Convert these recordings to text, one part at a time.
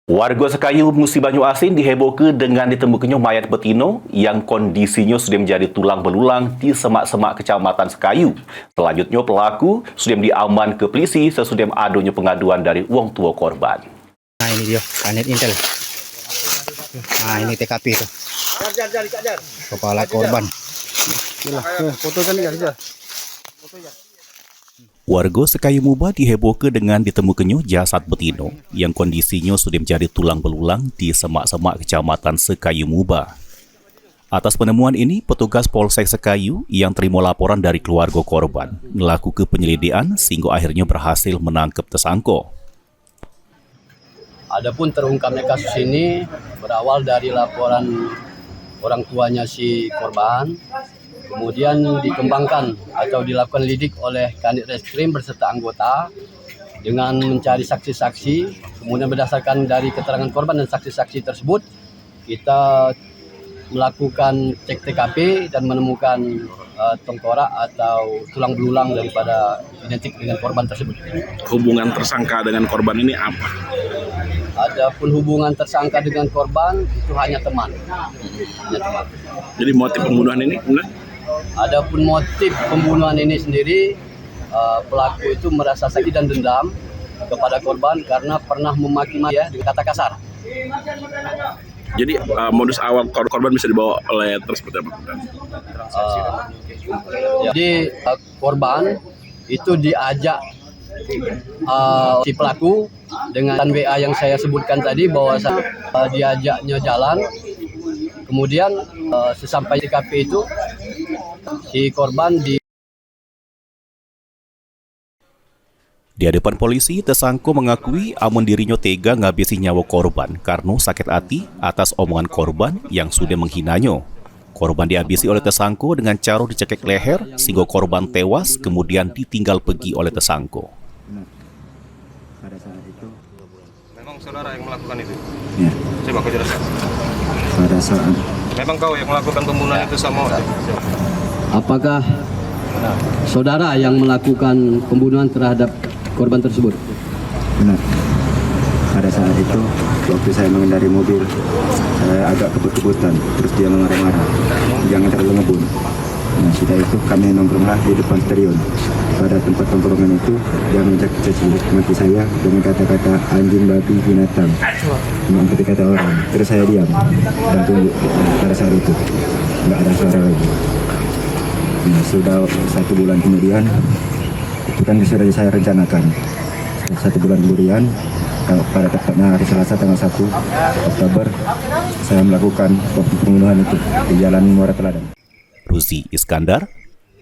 Warga Sekayu Musi Banyu Asin dihebohkan dengan ditemukannya mayat betina yang kondisinya sudah menjadi tulang belulang di semak-semak Kecamatan Sekayu. Selanjutnya pelaku sudah diaman ke polisi sesudah adanya pengaduan dari wong tua korban. Nah ini dia, kanit intel. Nah ini TKP itu. Kepala korban. Warga Sekayu Muba dihebohkan dengan ditemukannya jasad betina yang kondisinya sudah menjadi tulang belulang di semak-semak Kecamatan Sekayu Muba. Atas penemuan ini, petugas Polsek Sekayu yang terima laporan dari keluarga korban melakukan penyelidikan sehingga akhirnya berhasil menangkap tersangka. Adapun terungkapnya kasus ini berawal dari laporan orang tuanya si korban, kemudian dikembangkan atau dilakukan lidik oleh Kanit Reskrim berserta anggota dengan mencari saksi-saksi. Kemudian berdasarkan dari keterangan korban dan saksi-saksi tersebut, kita melakukan cek TKP dan menemukan tengkorak atau tulang belulang daripada identik dengan korban tersebut. Hubungan tersangka dengan korban ini apa? Adapun hubungan tersangka dengan korban itu hanya teman. Jadi motif pembunuhan ini benar? Adapun motif pembunuhan ini sendiri, pelaku itu merasa sakit dan dendam kepada korban karena pernah memaki-maki dengan kata kasar. Jadi modus awal korban bisa dibawa oleh seperti apa? Jadi korban itu diajak si pelaku dengan WA yang saya sebutkan tadi bahwa diajaknya jalan. Kemudian sesampai di TKP itu si korban Di hadapan polisi, tersangka mengakui amun dirinya tega ngabisi nyawa korban karena sakit hati atas omongan korban yang sudah menghinanya. Korban dihabisi oleh tersangka dengan cara dicekik leher sehingga korban tewas kemudian ditinggal pergi oleh tersangka. Pada saat itu memang saudara yang melakukan itu? ya, Coba kau jelaskan. pada saat Memang kau yang melakukan pembunuhan itu sama? apakah saudara yang melakukan pembunuhan terhadap korban tersebut? benar, pada saat itu waktu saya mengendari mobil, saya agak kebut-kebutan, terus dia marah-marah, jangan terlalu ngebut. Nah sudah itu kami nongkronglah di depan stadion. Pada tempat tongkrongan itu dia mencaci maki saya dengan kata-kata anjing, babi, binatang, seperti kata orang. Terus saya diam dan tunggu. Pada saat itu nggak ada suara lagi. Nah, sudah 1 bulan kemudian itu kan sudah saya rencanakan. 1 bulan kemudian pada tepatnya hari Selasa tanggal 1 Oktober saya melakukan pembunuhan itu di Jalan Muara Teladan. Ruzi Iskandar,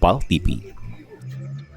PAL TV.